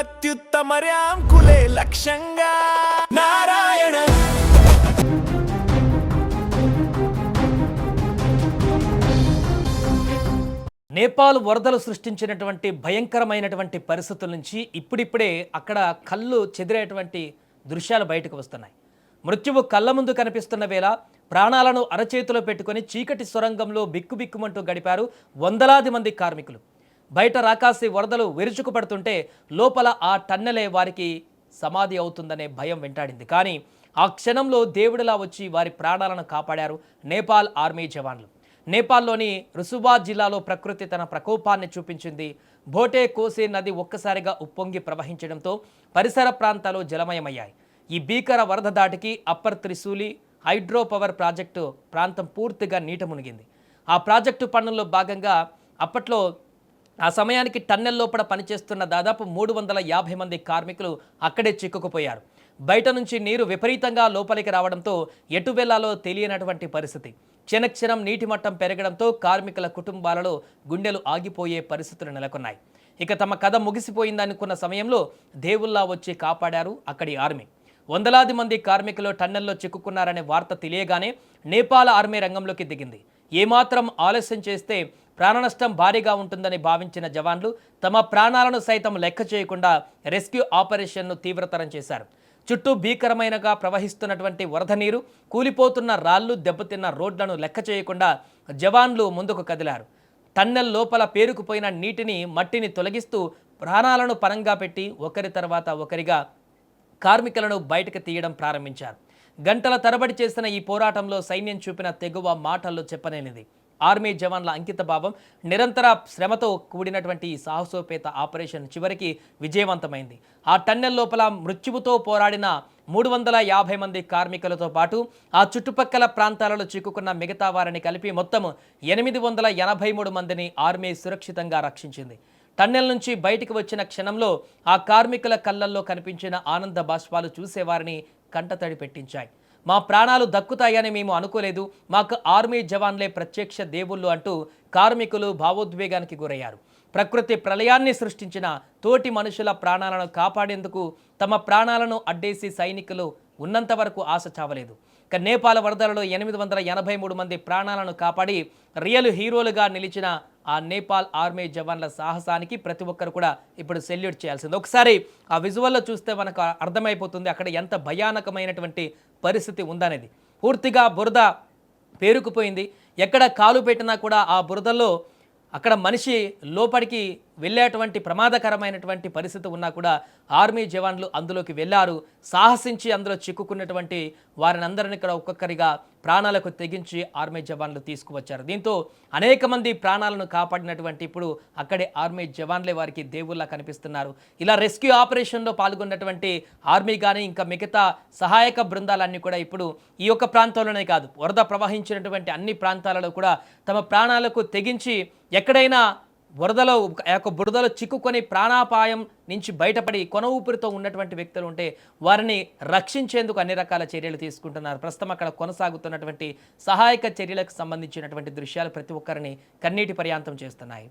అత్యుత్తమర్యాంకులే లక్ష్యంగా నారాయణ. నేపాల్ వరదలు సృష్టించినటువంటి భయంకరమైనటువంటి పరిస్థితుల నుంచి ఇప్పుడిప్పుడే అక్కడ కళ్ళు చెదిరేటువంటి దృశ్యాలు బయటకు వస్తున్నాయి. మృత్యువు కళ్ళ ముందు కనిపిస్తున్న వేళ ప్రాణాలను అరచేతిలో పెట్టుకొని చీకటి సొరంగంలో బిక్కుబిక్కుమంటూ గడిపారు వందలాది మంది కార్మికులు. బయట రాకాసి వరదలు విరుచుకుపడుతుంటే లోపల ఆ టన్నెలే వారికి సమాధి అవుతుందనే భయం వెంటాడింది. కానీ ఆ క్షణంలో దేవుడిలా వచ్చి వారి ప్రాణాలను కాపాడారు నేపాల్ ఆర్మీ జవాన్లు. నేపాల్లోని రుసుబాద్ జిల్లాలో ప్రకృతి తన ప్రకోపాన్ని చూపించింది. భోటే కోసే నది ఒక్కసారిగా ఉప్పొంగి ప్రవహించడంతో పరిసర ప్రాంతాలు జలమయమయ్యాయి. ఈ భీకర వరద దాటికి upper Trishuli hydro power project ప్రాంతం పూర్తిగా నీట మునిగింది. ఆ ప్రాజెక్టు పనుల్లో భాగంగా అప్పట్లో ఆ సమయానికి టన్నెల్ లోపల పనిచేస్తున్న దాదాపు 350 మంది కార్మికులు అక్కడే చిక్కుకుపోయారు. బయట నుంచి నీరు విపరీతంగా లోపలికి రావడంతో ఎటు వెళ్లాలో తెలియనటువంటి పరిస్థితి. క్షణక్షణం నీటి మట్టం పెరగడంతో కార్మికుల కుటుంబాలలో గుండెలు ఆగిపోయే పరిస్థితులు నెలకొన్నాయి. ఇక తమ కథ ముగిసిపోయిందనుకున్న సమయంలో దేవుళ్లా వచ్చి కాపాడారు అక్కడి ఆర్మీ. వందలాది మంది కార్మికులు టన్నెల్లో చిక్కుకున్నారనే వార్త తెలియగానే నేపాల్ ఆర్మీ రంగంలోకి దిగింది. ఏమాత్రం ఆలస్యం చేస్తే ప్రాణనష్టం భారీగా ఉంటుందని భావించిన జవాన్లు తమ ప్రాణాలను సైతం లెక్క చేయకుండా రెస్క్యూ ఆపరేషన్ను తీవ్రతరం చేశారు. చుట్టూ భీకరమైనగా ప్రవహిస్తున్నటువంటి వరద నీరు, కూలిపోతున్న రాళ్లు, దెబ్బతిన్న రోడ్లను లెక్క చేయకుండా జవాన్లు ముందుకు కదిలారు. టన్నెల్ లోపల పేరుకుపోయిన నీటిని, మట్టిని తొలగిస్తూ ప్రాణాలను పరంగా పెట్టి ఒకరి తర్వాత ఒకరిగా కార్మికులను బయటకు తీయడం ప్రారంభించారు. గంటల తరబడి చేసిన ఈ పోరాటంలో సైన్యం చూపిన తెగువ మాటల్లో చెప్పలేనిది. ఆర్మీ జవాన్ల అంకితభావం, నిరంతర శ్రమతో కూడినటువంటి ఈ సాహసోపేత ఆపరేషన్ చివరికి విజయవంతమైంది. ఆ టన్నెల్ లోపల మృత్యువుతో పోరాడిన 350 మంది కార్మికులతో పాటు ఆ చుట్టుపక్కల ప్రాంతాలలో చిక్కుకున్న మిగతా వారిని కలిపి మొత్తం 883 మందిని ఆర్మీ సురక్షితంగా రక్షించింది. టన్నెల్ నుంచి బయటికి వచ్చిన క్షణంలో ఆ కార్మికుల కళ్ళల్లో కనిపించిన ఆనంద బాష్పాలు చూసేవారిని కంటతడి పెట్టించాయి. మా ప్రాణాలు దక్కుతాయని మేము అనుకోలేదు, మాకు ఆర్మీ జవాన్లే ప్రత్యక్ష దేవుళ్ళు అంటూ కార్మికులు భావోద్వేగానికి గురయ్యారు. ప్రకృతి ప్రళయాన్ని సృష్టించిన తోటి మనుషుల ప్రాణాలను కాపాడేందుకు తమ ప్రాణాలను అడ్డేసి సైనికులు ఉన్నంత వరకు ఆశ చావలేదు. ఇక నేపాల్ వరదలలో 883 మంది ప్రాణాలను కాపాడి రియల్ హీరోలుగా నిలిచిన ఆ నేపాల్ ఆర్మీ జవాన్ల సాహసానికి ప్రతి ఒక్కరు కూడా ఇప్పుడు సెల్యూట్ చేయాల్సింది. ఒకసారి ఆ విజువల్లో చూస్తే మనకు అర్థమైపోతుంది అక్కడ ఎంత భయానకమైనటువంటి పరిస్థితి ఉందనేది. పూర్తిగా బురద పేరుకుపోయింది. ఎక్కడ కాలు పెట్టినా కూడా ఆ బురదలో అక్కడ మనిషి లోపలికి వెళ్ళేటువంటి ప్రమాదకరమైనటువంటి పరిస్థితి ఉన్నా కూడా ఆర్మీ జవాన్లు అందులోకి వెళ్ళారు. సాహసించి అందులో చిక్కుకున్నటువంటి వారిని అందరినీ ఇక్కడ ఒక్కొక్కరిగా ప్రాణాలకు తెగించి ఆర్మీ జవాన్లు తీసుకువచ్చారు. దీంతో అనేక మంది ప్రాణాలను కాపాడినటువంటి ఇప్పుడు అక్కడే ఆర్మీ జవాన్లే వారికి దేవుళ్ళ కనిపిస్తున్నారు. ఇలా రెస్క్యూ ఆపరేషన్లో పాల్గొన్నటువంటి ఆర్మీ కానీ ఇంకా మిగతా సహాయక బృందాలన్నీ కూడా ఇప్పుడు ఈ యొక్క ప్రాంతంలోనే కాదు, వరద ప్రవహించినటువంటి అన్ని ప్రాంతాలలో కూడా తమ ప్రాణాలకు తెగించి ఎక్కడైనా వరదలో బురదలో చిక్కుకొని ప్రాణాపాయం నుంచి బయటపడి కొన ఊపిరితో ఉన్నటువంటి వ్యక్తులు ఉంటే వారిని రక్షించేందుకు అన్ని రకాల చర్యలు తీసుకుంటున్నారు. ప్రస్తుతం అక్కడ కొనసాగుతున్నటువంటి సహాయక చర్యలకు సంబంధించినటువంటి దృశ్యాలు ప్రతి ఒక్కరిని కన్నీటి పర్యాంతం చేస్తున్నాయి.